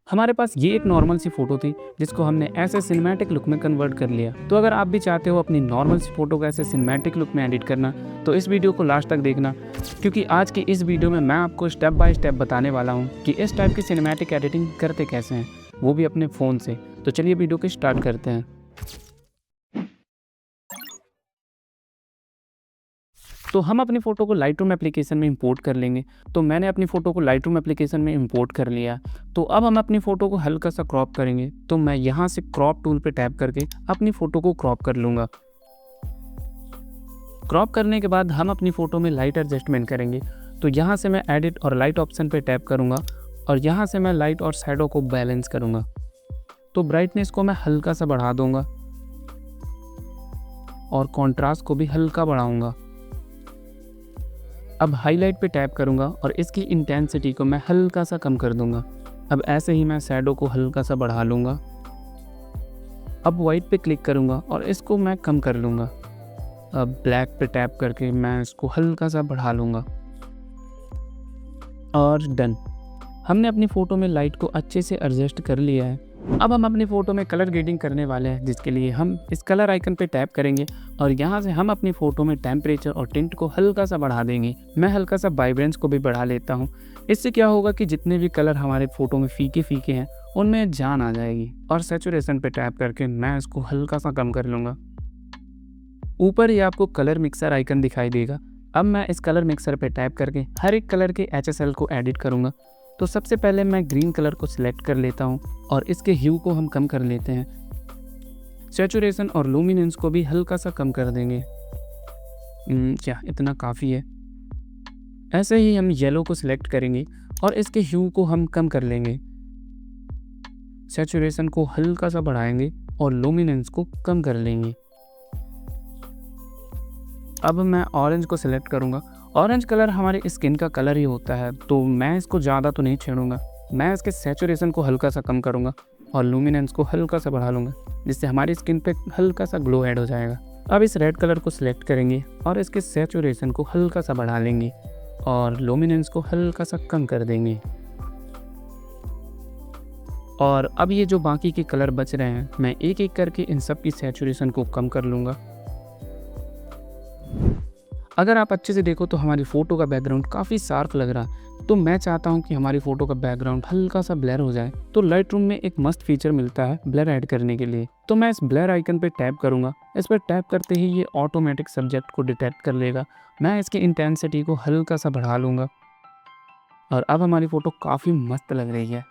हमारे पास ये एक नॉर्मल सी फ़ोटो थी जिसको हमने ऐसे सिनेमैटिक लुक में कन्वर्ट कर लिया। तो अगर आप भी चाहते हो अपनी नॉर्मल सी फ़ोटो को ऐसे सिनेमैटिक लुक में एडिट करना, तो इस वीडियो को लास्ट तक देखना, क्योंकि आज की इस वीडियो में मैं आपको स्टेप बाय स्टेप बताने वाला हूँ कि इस टाइप की सिनेमैटिक एडिटिंग करते कैसे हैं, वो भी अपने फ़ोन से। तो चलिए वीडियो को स्टार्ट करते हैं। तो हम अपनी फ़ोटो को लाइटरूम एप्लीकेशन में इंपोर्ट कर लेंगे। तो मैंने अपनी फ़ोटो को लाइटरूम एप्लीकेशन में इंपोर्ट कर लिया। तो अब हम अपनी फ़ोटो को हल्का सा क्रॉप करेंगे। तो मैं यहाँ से क्रॉप टूल पे टैप करके अपनी फ़ोटो को क्रॉप कर लूँगा। क्रॉप करने के बाद हम अपनी फ़ोटो में लाइट एडजस्टमेंट करेंगे। तो यहाँ से मैं एडिट और लाइट ऑप्शन पे टैप करूँगा और यहाँ से मैं लाइट और शैडो को बैलेंस करूँगा। तो ब्राइटनेस को मैं हल्का सा बढ़ा दूँगा और कॉन्ट्रास्ट को भी हल्का बढ़ाऊँगा। अब हाईलाइट पे टैप करूँगा और इसकी इंटेंसिटी को मैं हल्का सा कम कर दूँगा। अब ऐसे ही मैं शैडो को हल्का सा बढ़ा लूँगा। अब वाइट पे क्लिक करूँगा और इसको मैं कम कर लूँगा। अब ब्लैक पे टैप करके मैं इसको हल्का सा बढ़ा लूँगा और डन। हमने अपनी फ़ोटो में लाइट को अच्छे से एडजस्ट कर लिया है। अब हम अपनी फ़ोटो में कलर ग्रेडिंग करने वाले हैं, जिसके लिए हम इस कलर आइकन पे टैप करेंगे और यहाँ से हम अपनी फ़ोटो में टेम्परेचर और टिंट को हल्का सा बढ़ा देंगे। मैं हल्का सा वाइब्रेंस को भी बढ़ा लेता हूँ। इससे क्या होगा कि जितने भी कलर हमारे फ़ोटो में फीके फीके हैं उनमें जान आ जाएगी। और सैचुरेशन पे टैप करके मैं इसको हल्का सा कम कर लूँगा। ऊपर ही आपको कलर मिक्सर आइकन दिखाई देगा। अब मैं इस कलर मिक्सर पे टैप करके हर एक कलर के HSL को एडिट करूँगा। तो सबसे पहले मैं ग्रीन कलर को सिलेक्ट कर लेता हूँ और इसके ह्यू को हम कम कर लेते हैं। सैचुरेशन और लुमिनेंस को भी हल्का सा कम कर देंगे। क्या इतना काफ़ी है। ऐसे ही हम येलो को सिलेक्ट करेंगे और इसके ह्यू को हम कम कर लेंगे। सैचुरेशन को हल्का सा बढ़ाएंगे और लुमिनेंस को कम कर लेंगे। अब मैं ऑरेंज को सिलेक्ट करूँगा। ऑरेंज कलर हमारे स्किन का कलर ही होता है, तो मैं इसको ज़्यादा तो नहीं छेड़ूंगा। मैं इसके सैचुरेशन को हल्का सा कम करूँगा और लुमिनेंस को हल्का सा बढ़ा लूँगा, जिससे हमारी स्किन पे हल्का सा ग्लो ऐड हो जाएगा। अब इस रेड कलर को सिलेक्ट करेंगे और इसके सैचुरेशन को हल्का सा बढ़ा लेंगे और लुमिनेंस को हल्का सा कम कर देंगे। और अब ये जो बाकी के कलर बच रहे हैं, मैं एक एक करके इन सब की सैचुरेशन को कम कर लूँगा। अगर आप अच्छे से देखो तो हमारी फ़ोटो का बैकग्राउंड काफ़ी शार्प लग रहा है। तो मैं चाहता हूं कि हमारी फ़ोटो का बैकग्राउंड हल्का सा ब्लर हो जाए। तो लाइटरूम में एक मस्त फीचर मिलता है ब्लर ऐड करने के लिए। तो मैं इस ब्लर आइकन पे टैप करूंगा। इस पर टैप करते ही ये ऑटोमेटिक सब्जेक्ट को डिटेक्ट कर लेगा। मैं इसकी इंटेंसिटी को हल्का सा बढ़ा लूँगा और अब हमारी फ़ोटो काफ़ी मस्त लग रही है।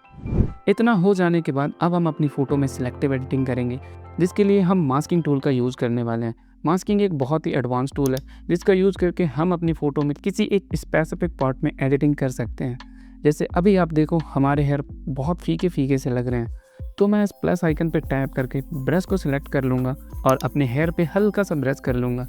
इतना हो जाने के बाद अब हम अपनी फ़ोटो में सिलेक्टिव एडिटिंग करेंगे, जिसके लिए हम मास्किंग टूल का यूज़ करने वाले हैं। मास्किंग एक बहुत ही एडवांस टूल है, जिसका यूज़ करके हम अपनी फ़ोटो में किसी एक स्पेसिफिक पार्ट में एडिटिंग कर सकते हैं। जैसे अभी आप देखो हमारे हेयर बहुत फीके फीके से लग रहे हैं। तो मैं इस प्लस आइकन पे टैप करके ब्रश को सिलेक्ट कर लूँगा और अपने हेयर पे हल्का सा ब्रश कर लूँगा।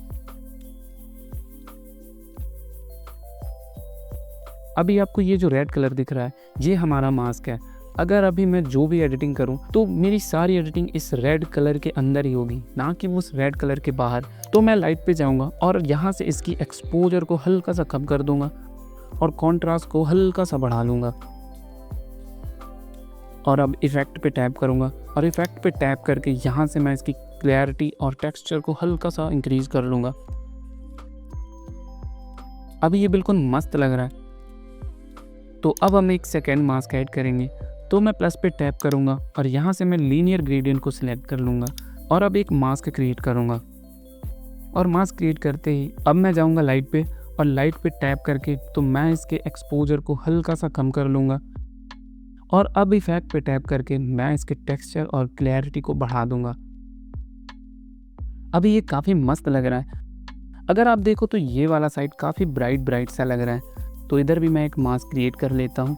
अभी आपको ये जो रेड कलर दिख रहा है, ये हमारा मास्क है। अगर अभी मैं जो भी एडिटिंग करूं तो मेरी सारी एडिटिंग इस रेड कलर के अंदर ही होगी, ना कि उस रेड कलर के बाहर। तो मैं लाइट पे जाऊंगा और यहाँ से इसकी एक्सपोजर को हल्का सा कम कर दूंगा और कॉन्ट्रास्ट को हल्का सा बढ़ा लूँगा। और अब इफ़ेक्ट पे टैप करूँगा और इफ़ेक्ट पे टैप करके यहाँ से मैं इसकी क्लैरिटी और टेक्स्चर को हल्का सा इंक्रीज़ कर लूँगा। अभी ये बिल्कुल मस्त लग रहा है। तो अब हम एक सेकेंड मास्क ऐड करेंगे। तो मैं प्लस पे टैप करूँगा और यहाँ से मैं लीनियर ग्रेडियंट को सिलेक्ट कर लूँगा और अब एक मास्क क्रिएट करूँगा। और मास्क क्रिएट करते ही अब मैं जाऊँगा लाइट पे और लाइट पे टैप करके तो मैं इसके एक्सपोजर को हल्का सा कम कर लूँगा और अब इफेक्ट पे टैप करके मैं इसके टेक्सचर और क्लैरिटी को बढ़ा दूँगा। अभी ये काफ़ी मस्त लग रहा है। अगर आप देखो तो ये वाला साइड काफ़ी ब्राइट सा लग रहा है। तो इधर भी मैं एक मास्क क्रिएट कर लेता हूँ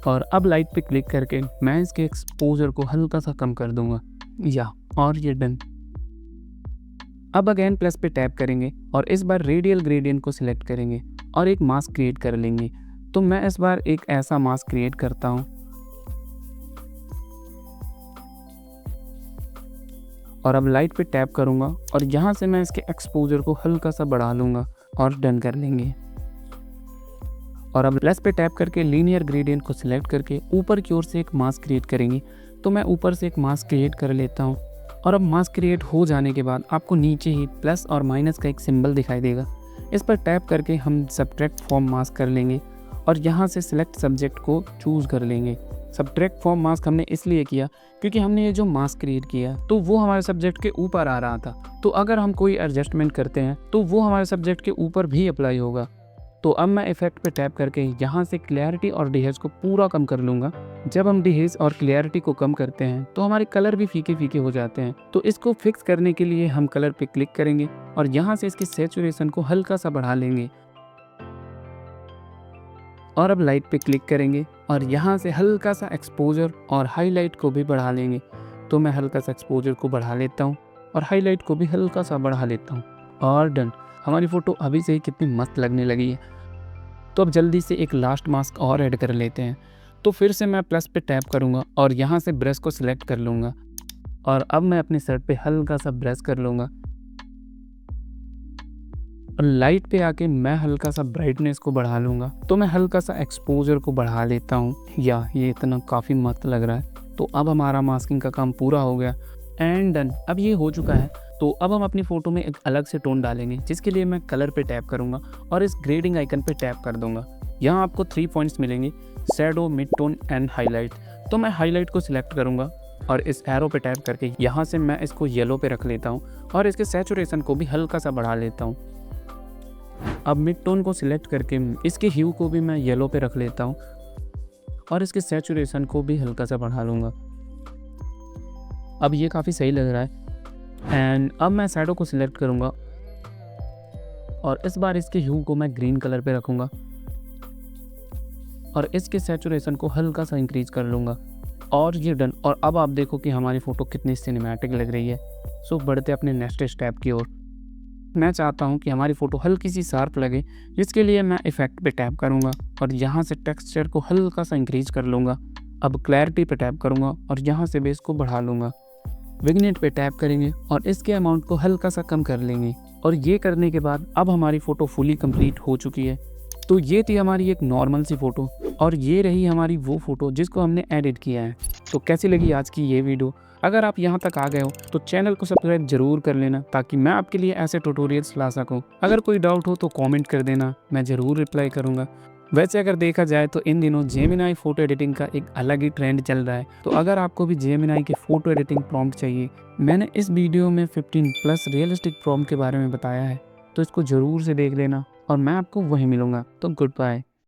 और अब लाइट पे क्लिक करके मैं इसके एक्सपोजर को हल्का सा कम कर दूंगा और ये डन। अब अगेन प्लस पे टैप करेंगे और इस बार रेडियल ग्रेडियंट को सिलेक्ट करेंगे और एक मास्क क्रिएट कर लेंगे। तो मैं इस बार एक ऐसा मास्क क्रिएट करता हूँ और अब लाइट पे टैप करूँगा और यहाँ से मैं इसके एक्सपोजर को हल्का सा बढ़ा लूँगा और डन कर लेंगे। और अब प्लस पे टैप करके लीनियर ग्रेडियंट को सिलेक्ट करके ऊपर की ओर से एक मास्क क्रिएट करेंगे। तो मैं ऊपर से एक मास्क क्रिएट कर लेता हूँ। और अब मास्क क्रिएट हो जाने के बाद आपको नीचे ही प्लस और माइनस का एक सिंबल दिखाई देगा। इस पर टैप करके हम सब्ट्रैक्ट फ्रॉम मास्क कर लेंगे और यहाँ से सिलेक्ट सब्जेक्ट को चूज़ कर लेंगे। सब्ट्रैक्ट फ्रॉम मास्क हमने इसलिए किया क्योंकि हमने ये जो मास्क क्रिएट किया तो वो हमारे सब्जेक्ट के ऊपर आ रहा था। तो अगर हम कोई एडजस्टमेंट करते हैं तो वो हमारे सब्जेक्ट के ऊपर भी अप्लाई होगा। तो अब मैं इफेक्ट पे टैप करके यहाँ से क्लैरिटी और डिहेज को पूरा कम कर लूँगा। जब हम डिहेज और क्लैरिटी को कम करते हैं तो हमारे कलर भी फीके फीके हो जाते हैं। तो इसको फिक्स करने के लिए हम कलर पे क्लिक करेंगे और यहाँ से इसकी सैचुरेशन को हल्का सा बढ़ा लेंगे। और अब लाइट पे क्लिक करेंगे और यहाँ से हल्का सा एक्सपोजर और हाईलाइट को भी बढ़ा लेंगे। तो मैं हल्का सा एक्सपोजर को बढ़ा लेता हूँ और हाईलाइट को भी हल्का सा बढ़ा लेता हूँ और डन। हमारी फ़ोटो अभी से ही कितनी मस्त लगने लगी है। तो अब जल्दी से एक लास्ट मास्क और ऐड कर लेते हैं। तो फिर से मैं प्लस पे टैप करूँगा और यहाँ से ब्रश को सिलेक्ट कर लूँगा और अब मैं अपनी शर्ट पे हल्का सा ब्रश कर लूँगा और लाइट पे आके मैं हल्का सा ब्राइटनेस को बढ़ा लूँगा। तो मैं हल्का सा एक्सपोजर को बढ़ा लेता हूँ। ये इतना काफ़ी मस्त लग रहा है। तो अब हमारा मास्किंग का काम पूरा हो गया एंड डन। अब ये हो चुका है। तो अब हम अपनी फ़ोटो में एक अलग से टोन डालेंगे जिसके लिए मैं कलर पे टैप करूँगा और इस ग्रेडिंग आइकन पे टैप कर दूँगा। यहाँ आपको 3 पॉइंट्स मिलेंगे, shadow, mid tone and highlight. तो मैं हाईलाइट को सिलेक्ट करूँगा और इस एरो पे टैप करके यहाँ से मैं इसको येलो पे रख लेता हूँ और इसके सैचुरेशन को भी हल्का सा बढ़ा लेता हूँ। अब मिड टोन को सिलेक्ट करके इसके ह्यू को भी मैं येलो पे रख लेता हूँ और इसके सैचुरेशन को भी हल्का सा बढ़ा लूँगा। अब ये काफ़ी सही लग रहा है एंड अब मैं शैडो को सिलेक्ट करूँगा और इस बार इसके ह्यू को मैं ग्रीन कलर पे रखूँगा और इसके सैचुरेशन को हल्का सा इंक्रीज कर लूँगा और ये डन। और अब आप देखो कि हमारी फ़ोटो कितनी सिनेमैटिक लग रही है। सो बढ़ते अपने नेक्स्ट स्टेप की ओर। मैं चाहता हूँ कि हमारी फ़ोटो हल्की सी शार्प लगे, जिसके लिए मैं इफेक्ट पे टैप करूँगा और यहाँ से टेक्सचर को हल्का सा इंक्रीज कर लूँगा। अब क्लैरिटी पे टैप करूँगा और यहाँ से बेस को बढ़ा लूँगा। विग्नेट पे टैप करेंगे और इसके अमाउंट को हल्का सा कम कर लेंगे और ये करने के बाद अब हमारी फ़ोटो फुली कंप्लीट हो चुकी है। तो ये थी हमारी एक नॉर्मल सी फ़ोटो और ये रही हमारी वो फ़ोटो जिसको हमने एडिट किया है। तो कैसी लगी आज की ये वीडियो? अगर आप यहाँ तक आ गए हो तो चैनल को सब्सक्राइब जरूर कर लेना ताकि मैं आपके लिए ऐसे ट्यूटोरियल्स ला सकूँ। अगर कोई डाउट हो तो कमेंट कर देना, मैं ज़रूर रिप्लाई करूँगा। वैसे अगर देखा जाए तो इन दिनों जेमिनी फ़ोटो एडिटिंग का एक अलग ही ट्रेंड चल रहा है। तो अगर आपको भी जेमिनी के फ़ोटो एडिटिंग प्रॉम्प्ट चाहिए, मैंने इस वीडियो में 15+ रियलिस्टिक प्रॉम्प्ट के बारे में बताया है, तो इसको ज़रूर से देख लेना और मैं आपको वहीं मिलूँगा। तो गुड बाय।